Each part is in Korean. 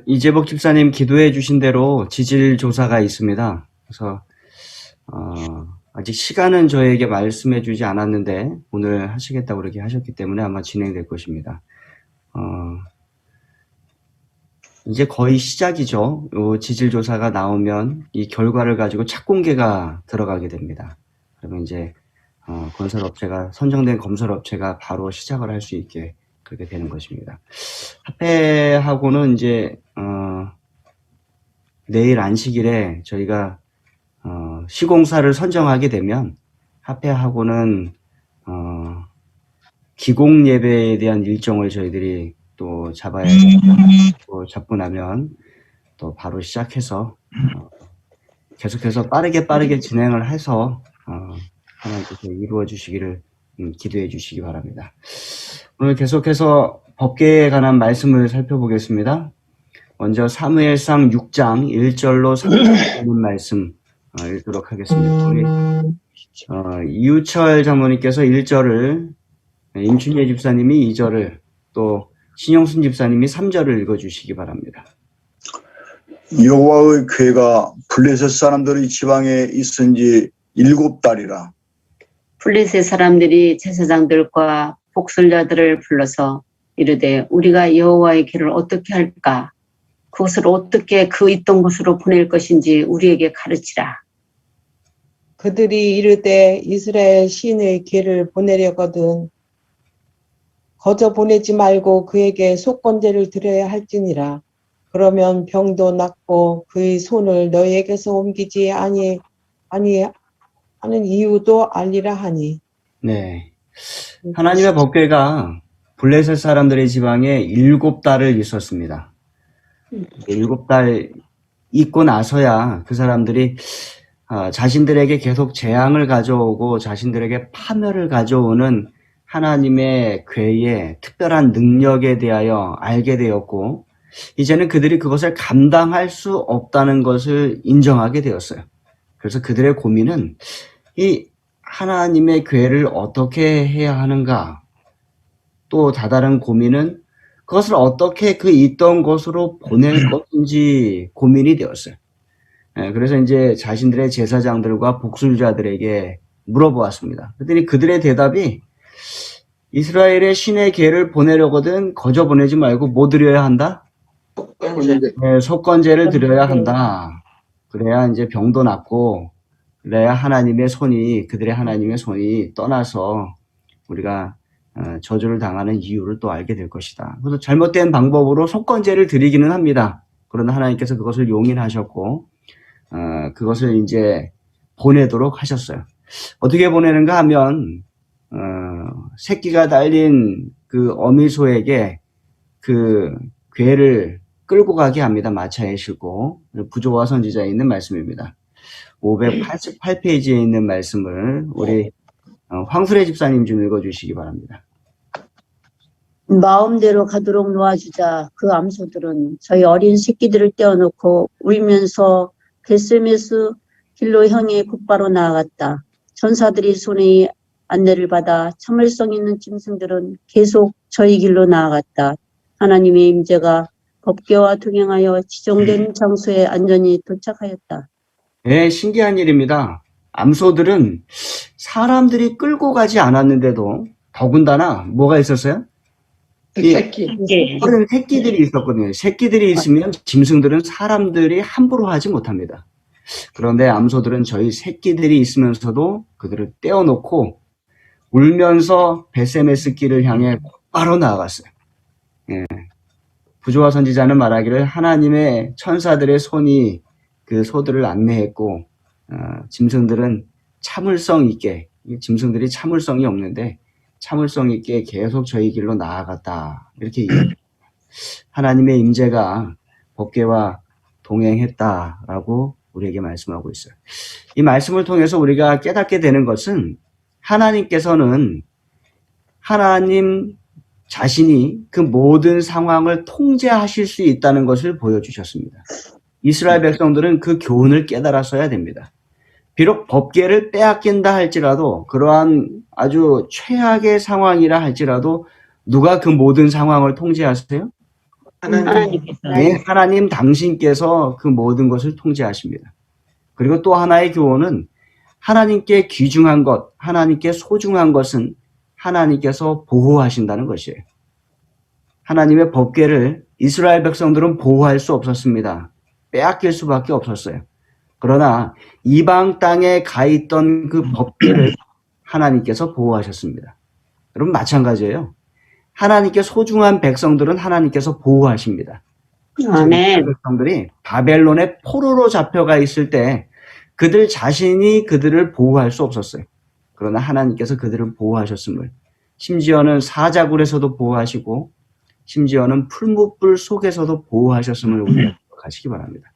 이재복 집사님 기도해 주신 대로 지질 조사가 있습니다. 그래서 아직 시간은 저에게 말씀해 주지 않았는데 오늘 하시겠다고 그렇게 하셨기 때문에 아마 진행될 것입니다. 이제 거의 시작이죠. 지질 조사가 나오면 이 결과를 가지고 착공계가 들어가게 됩니다. 그러면 이제 건설업체가 선정된 건설업체가 바로 시작을 할 수 있게 그렇게 되는 것입니다. 합회하고는 이제 내일 안식일에 저희가 시공사를 선정하게 되면 합회하고는 기공 예배에 대한 일정을 저희들이 또 잡아야 되고 잡고 나면 또 바로 시작해서 계속해서 빠르게 진행을 해서 하나님께서 이루어 주시기를 기도해 주시기 바랍니다. 오늘 계속해서 법궤에 관한 말씀을 살펴보겠습니다. 먼저 사무엘상 6장 1절로 3절에 있는 말씀 읽도록 하겠습니다. 우리 이유철 장로님께서 1절을, 임춘예 집사님이 2절을, 또 신영순 집사님이 3절을 읽어주시기 바랍니다. 여호와의 궤가 블레셋 사람들의 지방에 있은 지 7달이라. 블레셋 사람들이 제사장들과 복술자들을 불러서 이르되 우리가 여호와의 길을 어떻게 할까? 그것을 어떻게 그 있던 곳으로 보낼 것인지 우리에게 가르치라. 그들이 이르되 이스라엘 신의 길을 보내려거든 거저 보내지 말고 그에게 속건제를 드려야 할지니라. 그러면 병도 낫고 그의 손을 너희에게서 옮기지 아니하는 이유도 알리라 하니. 네, 하나님의 법궤가 블레셋 사람들의 지방에 7달을 있었습니다. 7달 있고 나서야 그 사람들이 자신들에게 계속 재앙을 가져오고 자신들에게 파멸을 가져오는 하나님의 궤의 특별한 능력에 대하여 알게 되었고, 이제는 그들이 그것을 감당할 수 없다는 것을 인정하게 되었어요. 그래서 그들의 고민은 이 하나님의 궤를 어떻게 해야 하는가, 또 다다른 고민은 그것을 어떻게 그 있던 곳으로 보낼 것인지 고민이 되었어요. 그래서 이제 자신들의 제사장들과 복술자들에게 물어보았습니다. 그랬더니 그들의 대답이 이스라엘의 신의 궤를 보내려거든 거저 보내지 말고 뭐 드려야 한다? 속건제를 드려야 한다. 그래야 이제 병도 낫고, 그래야 하나님의 손이, 그들의 하나님의 손이 떠나서 우리가 저주를 당하는 이유를 또 알게 될 것이다. 그래서 잘못된 방법으로 속건제를 드리기는 합니다. 그러나 하나님께서 그것을 용인하셨고 그것을 이제 보내도록 하셨어요. 어떻게 보내는가 하면 새끼가 달린 그 어미소에게 그 궤를 끌고 가게 합니다. 마차에 싣고. 부조와 선지자에 있는 말씀입니다. 588페이지에 있는 말씀을 우리 황수래 집사님 좀 읽어주시기 바랍니다. 마음대로 가도록 놓아주자. 그 암소들은 저희 어린 새끼들을 떼어놓고 울면서 베스메스 길로 향해 곧바로 나아갔다. 전사들이 손의 안내를 받아 참을성 있는 짐승들은 계속 저희 길로 나아갔다. 하나님의 임재가 법궤와 동행하여 지정된 장소에 안전히 도착하였다. 네, 신기한 일입니다. 암소들은 사람들이 끌고 가지 않았는데도 더군다나 뭐가 있었어요? 새끼들이 있었거든요. 새끼들이 있으면 짐승들은 사람들이 함부로 하지 못합니다. 그런데 암소들은 저희 새끼들이 있으면서도 그들을 떼어놓고 울면서 베세메스 길을 향해 곧바로 나아갔어요. 예. 부조와 선지자는 말하기를 하나님의 천사들의 손이 그 소들을 안내했고 짐승들은 참을성 있게, 짐승들이 참을성이 없는데 참을성 있게 계속 저희 길로 나아갔다. 이렇게 얘기합니다. 하나님의 임재가 법궤와 동행했다라고 우리에게 말씀하고 있어요. 이 말씀을 통해서 우리가 깨닫게 되는 것은 하나님께서는 하나님 자신이 그 모든 상황을 통제하실 수 있다는 것을 보여주셨습니다. 이스라엘 백성들은 그 교훈을 깨달았어야 됩니다. 비록 법궤를 빼앗긴다 할지라도, 그러한 아주 최악의 상황이라 할지라도 누가 그 모든 상황을 통제하세요? 하나님께서 네, 하나님 당신께서 그 모든 것을 통제하십니다. 그리고 또 하나의 교훈은 하나님께 귀중한 것, 하나님께 소중한 것은 하나님께서 보호하신다는 것이에요. 하나님의 법궤를 이스라엘 백성들은 보호할 수 없었습니다. 빼앗길 수밖에 없었어요. 그러나 이방 땅에 가 있던 그 법궤를 하나님께서 보호하셨습니다. 여러분 마찬가지예요. 하나님께 소중한 백성들은 하나님께서 보호하십니다. 아멘. 백성들이 바벨론의 포로로 잡혀가 있을 때 그들 자신이 그들을 보호할 수 없었어요. 그러나 하나님께서 그들을 보호하셨음을, 심지어는 사자굴에서도 보호하시고 심지어는 풀무불 속에서도 보호하셨음을 우리가 기억하시기 바랍니다.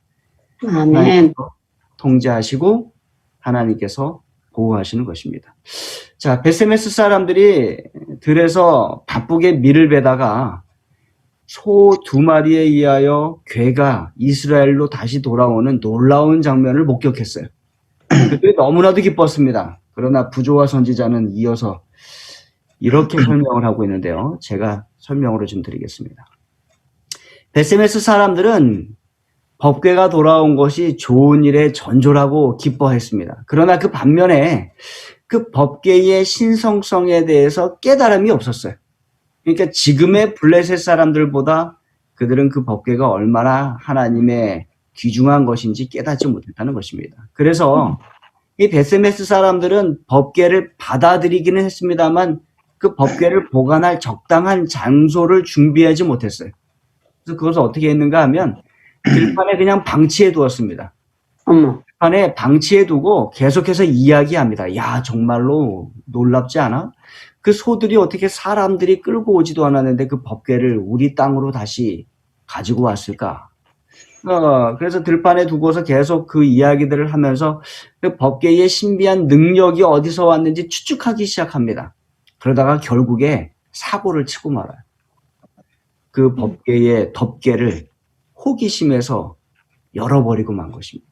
아멘. 하나님께서 통제하시고 하나님께서 보호하시는 것입니다. 자, 베세메스 사람들이 들에서 바쁘게 밀을 베다가 소 2마리에 의하여 괴가 이스라엘로 다시 돌아오는 놀라운 장면을 목격했어요. 그들이 너무나도 기뻤습니다. 그러나 부조와 선지자는 이어서 이렇게 설명을 하고 있는데요. 제가 설명으로 좀 드리겠습니다. 베세메스 사람들은 법궤가 돌아온 것이 좋은 일에 전조라고 기뻐했습니다. 그러나 그 반면에 그 법궤의 신성성에 대해서 깨달음이 없었어요. 그러니까 지금의 블레셋 사람들보다 그들은 그 법궤가 얼마나 하나님의 귀중한 것인지 깨닫지 못했다는 것입니다. 그래서 이 베세메스 사람들은 법궤를 받아들이기는 했습니다만 그 법궤를 보관할 적당한 장소를 준비하지 못했어요. 그래서 그것을 어떻게 했는가 하면 들판에 그냥 방치해 두었습니다. 어머. 들판에 방치해 두고 계속해서 이야기합니다. 야, 정말로 놀랍지 않아? 그 소들이 어떻게 사람들이 끌고 오지도 않았는데 그 법궤를 우리 땅으로 다시 가지고 왔을까? 그래서 들판에 두고서 계속 그 이야기들을 하면서 그 법궤의 신비한 능력이 어디서 왔는지 추측하기 시작합니다. 그러다가 결국에 사고를 치고 말아요. 그 법궤의 덮개를 호기심에서 열어버리고 만 것입니다.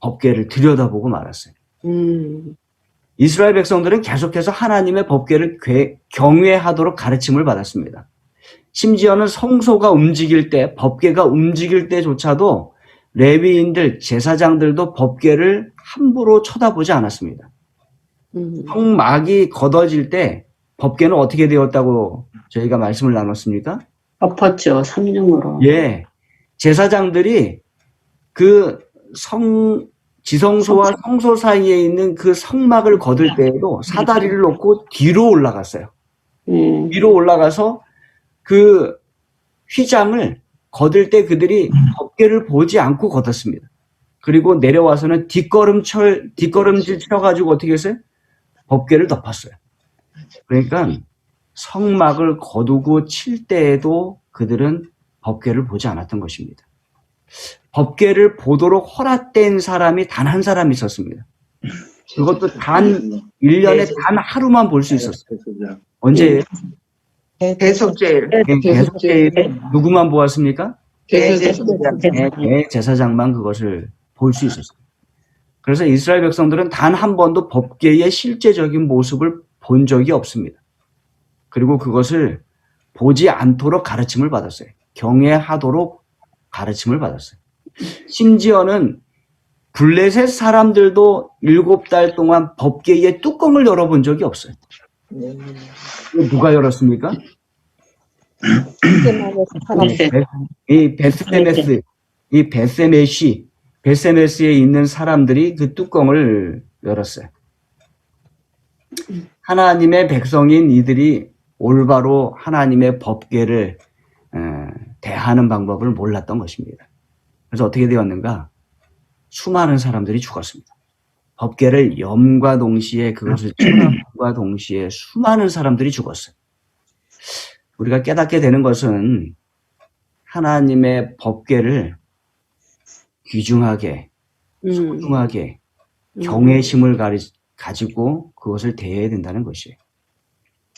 법궤를 들여다보고 말았어요. 이스라엘 백성들은 계속해서 하나님의 법궤를 경외하도록 가르침을 받았습니다. 심지어는 성소가 움직일 때, 법궤가 움직일 때조차도 레위인들, 제사장들도 법궤를 함부로 쳐다보지 않았습니다. 성막이 걷어질 때 법궤는 어떻게 되었다고 저희가 말씀을 나눴습니까? 엎었죠. 3중으로. 예. 제사장들이 그 지성소와 성소 사이에 있는 그 성막을 거둘 때에도 사다리를 놓고 뒤로 올라갔어요. 위로 올라가서 그 휘장을 거둘 때 그들이 법궤를 보지 않고 걷었습니다. 그리고 내려와서는 뒷걸음질 쳐가지고 어떻게 했어요? 법궤를 덮었어요. 그러니까 성막을 거두고 칠 때에도 그들은 법궤를 보지 않았던 것입니다. 법궤를 보도록 허락된 사람이 단 한 사람 있었습니다. 그것도 단 1년에 단 하루만 볼 수 있었어요. 언제예요? 대속죄일. 대속죄일 누구만 보았습니까? 대속죄일. 제사장만 그것을 볼 수 있었어요. 그래서 이스라엘 백성들은 단 한 번도 법궤의 실제적인 모습을 본 적이 없습니다. 그리고 그것을 보지 않도록 가르침을 받았어요. 경외하도록 가르침을 받았어요. 심지어는 블레셋 사람들도 7달 동안 법궤의 뚜껑을 열어본 적이 없어요. 누가 열었습니까? 이 베세메시에 있는 사람들이 그 뚜껑을 열었어요. 하나님의 백성인 이들이 올바로 하나님의 법궤를 대하는 방법을 몰랐던 것입니다. 그래서 어떻게 되었는가? 수많은 사람들이 죽었습니다. 법궤를 염과 동시에 그것을 쳐다봄과 동시에 수많은 사람들이 죽었어요. 우리가 깨닫게 되는 것은 하나님의 법궤를 귀중하게, 소중하게, 경외심을 가지고 그것을 대해야 된다는 것이에요.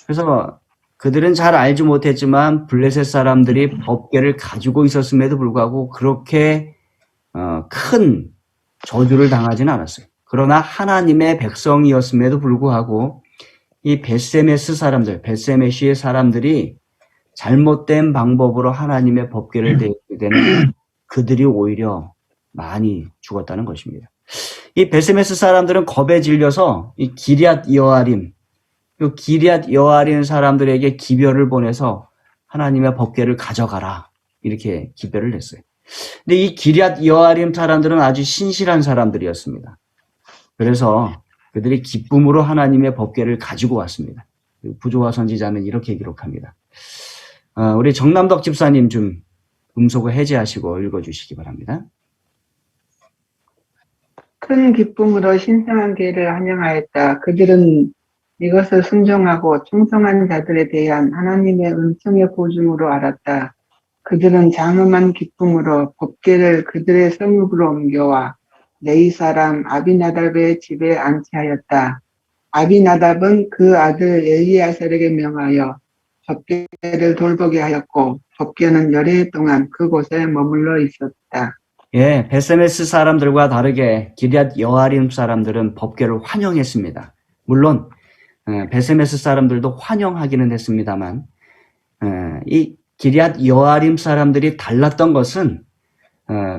그래서 그들은 잘 알지 못했지만 블레셋 사람들이 법궤를 가지고 있었음에도 불구하고 그렇게 큰 저주를 당하지는 않았어요. 그러나 하나님의 백성이었음에도 불구하고 이 베세메시의 사람들이 잘못된 방법으로 하나님의 법궤를 대하게 되는 그들이 오히려 많이 죽었다는 것입니다. 이 베세메스 사람들은 겁에 질려서 이 기럇 여아림, 이 기럇 여아림 사람들에게 기별을 보내서 하나님의 법궤를 가져가라 이렇게 기별을 했어요. 근데 이 기럇 여아림 사람들은 아주 신실한 사람들이었습니다. 그래서 그들이 기쁨으로 하나님의 법궤를 가지고 왔습니다. 부조화 선지자는 이렇게 기록합니다. 우리 정남덕 집사님 좀 음속을 해제하시고 읽어주시기 바랍니다. 큰 기쁨으로 신성한 계를 환영하였다. 그들은 이것을 순종하고 충성한 자들에 대한 하나님의 은총의 보증으로 알았다. 그들은 장엄한 기쁨으로 법궤를 그들의 성읍으로 옮겨와 레위 사람 아비나답의 집에 안치하였다. 아비나답은 그 아들 엘리야셀에게 명하여 법궤를 돌보게 하였고 법궤는 열흘 동안 그곳에 머물러 있었다. 예, 베세메스 사람들과 다르게 기럇 여아림 사람들은 법궤를 환영했습니다. 물론 베세메스 사람들도 환영하기는 했습니다만 이 기럇 여아림 사람들이 달랐던 것은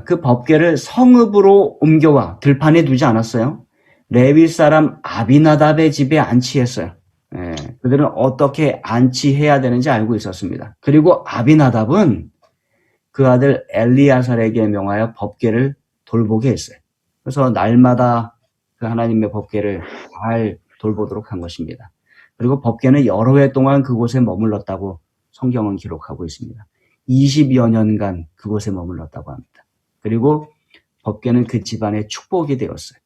그 법궤를 성읍으로 옮겨와 들판에 두지 않았어요. 레위 사람 아비나답의 집에 안치했어요. 그들은 어떻게 안치해야 되는지 알고 있었습니다. 그리고 아비나답은 그 아들 엘리야살에게 명하여 법궤를 돌보게 했어요. 그래서 날마다 그 하나님의 법궤를 잘 돌보도록 한 것입니다. 그리고 법궤는 여러 해 동안 그곳에 머물렀다고 성경은 기록하고 있습니다. 20여 년간 그곳에 머물렀다고 합니다. 그리고 법궤는 그 집안의 축복이 되었어요.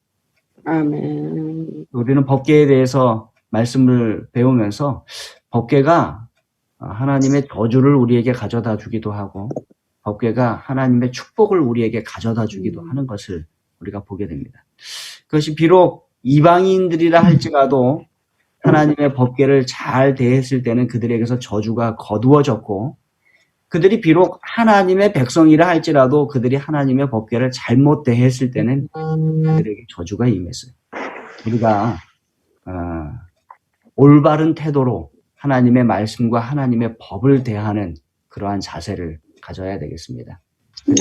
아멘. 우리는 법궤에 대해서 말씀을 배우면서 법궤가 하나님의 저주를 우리에게 가져다 주기도 하고 법궤가 하나님의 축복을 우리에게 가져다 주기도 하는 것을 우리가 보게 됩니다. 그것이 비록 이방인들이라 할지라도 하나님의 법궤를 잘 대했을 때는 그들에게서 저주가 거두어졌고 그들이 비록 하나님의 백성이라 할지라도 그들이 하나님의 법궤를 잘못 대했을 때는 그들에게 저주가 임했어요. 우리가 올바른 태도로 하나님의 말씀과 하나님의 법을 대하는 그러한 자세를 가져야 되겠습니다.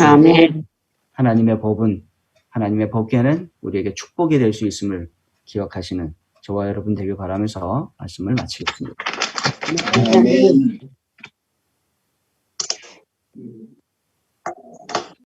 아멘. 하나님의 법은 하나님의 법궤는 우리에게 축복이 될 수 있음을 기억하시는 저와 여러분 되길 바라면서 말씀을 마치겠습니다. 아멘.